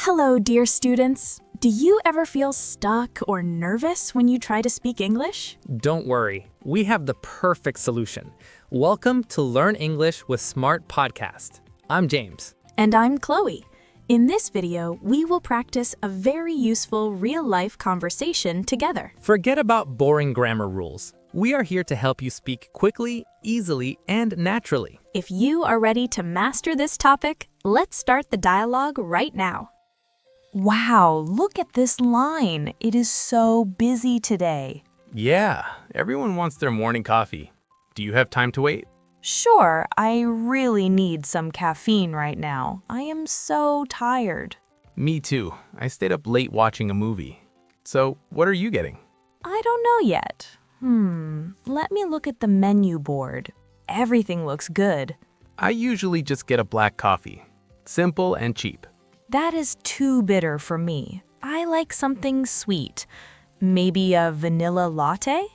Hello, dear students. Do you ever feel stuck or nervous when you try to speak English? Don't worry, we have the perfect solution. Welcome to Learn English with Smart Podcast. I'm James. And I'm Chloe. In this video, we will practice a very useful real-life conversation together. Forget about boring grammar rules. We are here to help you speak quickly, easily, and naturally. If you are ready to master this topic, let's start the dialogue right now. Wow, look at this line. It is so busy today. Yeah, everyone wants their morning coffee. Do you have time to wait? Sure, I really need some caffeine right now. I am so tired. Me too. I stayed up late watching a movie. So, what are you getting? I don't know yet. Let me look at the menu board. Everything looks good. I usually just get a black coffee. Simple and cheap. That is too bitter for me. I like something sweet. Maybe a vanilla latte?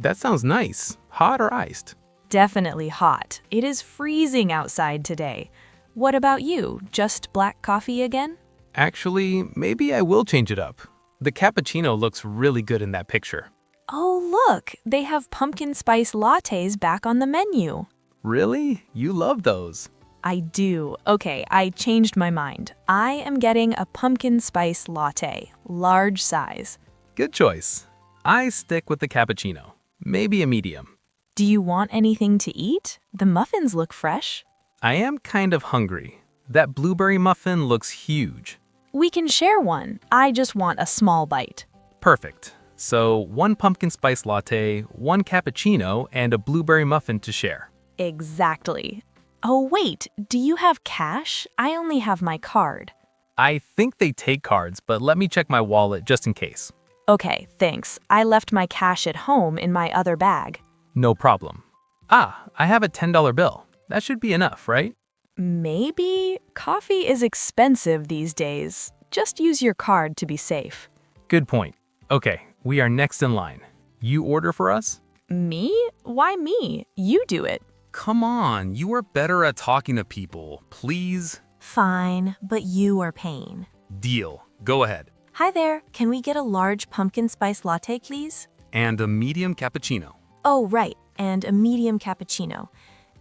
That sounds nice. Hot or iced? Definitely hot. It is freezing outside today. What about you? Just black coffee again? Actually, maybe I will change it up. The cappuccino looks really good in that picture. Oh, look, they have pumpkin spice lattes back on the menu. Really? You love those. I do. Okay, I changed my mind. I am getting a pumpkin spice latte, large size. Good choice. I stick with the cappuccino. Maybe a medium. Do you want anything to eat? The muffins look fresh. I am kind of hungry. That blueberry muffin looks huge. We can share one. I just want a small bite. Perfect. So, one pumpkin spice latte, one cappuccino, and a blueberry muffin to share. Exactly. Oh, wait, do you have cash? I only have my card. I think they take cards, but let me check my wallet just in case. Okay, thanks. I left my cash at home in my other bag. No problem. I have a $10 bill. That should be enough, right? Maybe. Coffee is expensive these days. Just use your card to be safe. Good point. Okay, we are next in line. You order for us? Me? Why me? You do it. Come on, you are better at talking to people. Please? Fine, but you are paying. Deal. Go ahead. Hi there, can we get a large pumpkin spice latte, please? And a medium cappuccino. Oh, right, and a medium cappuccino.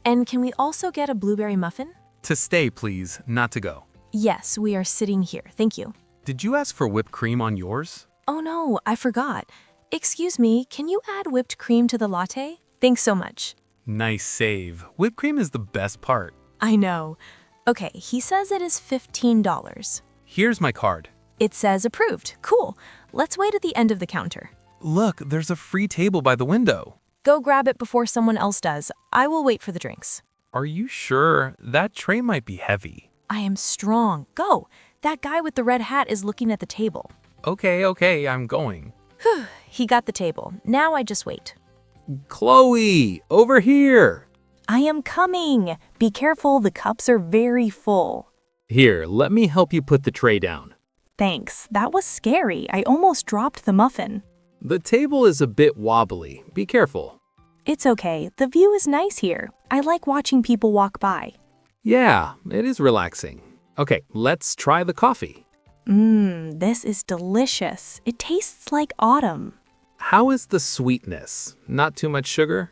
And can we also get a blueberry muffin? To stay, please, not to go. Yes, we are sitting here, thank you. Did you ask for whipped cream on yours? Oh no, I forgot. Excuse me, can you add whipped cream to the latte? Thanks so much. Nice save. Whipped cream is the best part. I know. Okay, he says it is $15. Here's my card. It says approved. Cool. Let's wait at the end of the counter. Look, there's a free table by the window. Go grab it before someone else does. I will wait for the drinks. Are you sure? That tray might be heavy. I am strong. Go. That guy with the red hat is looking at the table. Okay, I'm going. Whew, he got the table. Now I just wait. Chloe, over here. I am coming. Be careful, the cups are very full. Here, let me help you put the tray down. Thanks. That was scary. I almost dropped the muffin. The table is a bit wobbly. Be careful. It's okay. The view is nice here. I like watching people walk by. Yeah, it is relaxing. Okay, let's try the coffee. This is delicious. It tastes like autumn. How is the sweetness? Not too much sugar?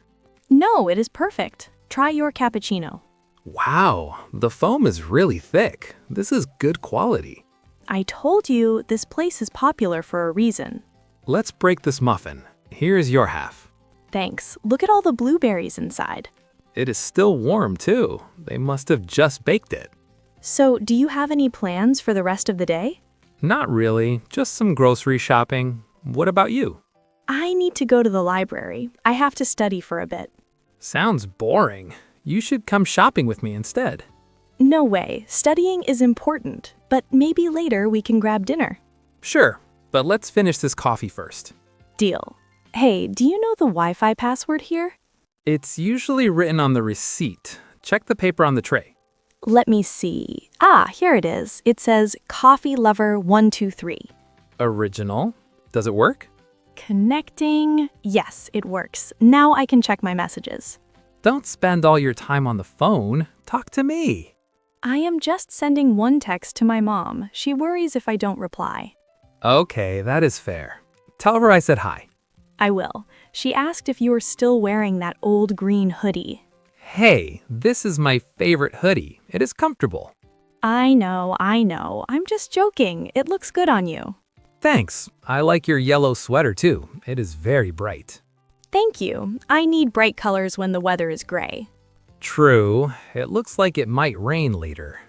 No, it is perfect. Try your cappuccino. Wow, the foam is really thick. This is good quality. I told you this place is popular for a reason. Let's break this muffin. Here's your half. Thanks. Look at all the blueberries inside. It is still warm too. They must have just baked it. So, do you have any plans for the rest of the day? Not really, just some grocery shopping. What about you? I need to go to the library. I have to study for a bit. Sounds boring. You should come shopping with me instead. No way. Studying is important, but maybe later we can grab dinner. Sure, but let's finish this coffee first. Deal. Hey, do you know the Wi-Fi password here? It's usually written on the receipt. Check the paper on the tray. Let me see. Here it is. It says Coffee Lover 123. Original. Does it work? Connecting. Yes, it works. Now I can check my messages. Don't spend all your time on the phone. Talk to me. I am just sending one text to my mom. She worries if I don't reply. Okay, that is fair. Tell her I said hi. I will. She asked if you were still wearing that old green hoodie. Hey, this is my favorite hoodie. It is comfortable. I know. I'm just joking. It looks good on you. Thanks. I like your yellow sweater too. It is very bright. Thank you. I need bright colors when the weather is gray. True. It looks like it might rain later.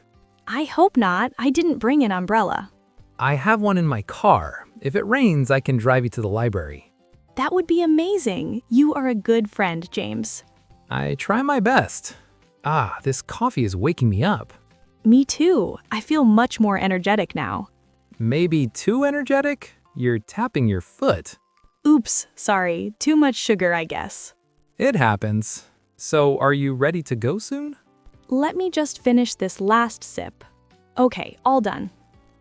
I hope not. I didn't bring an umbrella. I have one in my car. If it rains, I can drive you to the library. That would be amazing. You are a good friend, James. I try my best. This coffee is waking me up. Me too. I feel much more energetic now. Maybe too energetic? You're tapping your foot. Oops, sorry. Too much sugar, I guess. It happens. So, are you ready to go soon? Let me just finish this last sip. Okay, all done.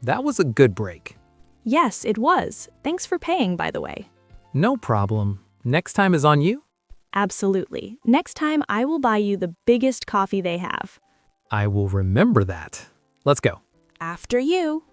That was a good break. Yes, it was. Thanks for paying, by the way. No problem. Next time is on you? Absolutely. Next time, I will buy you the biggest coffee they have. I will remember that. Let's go. After you.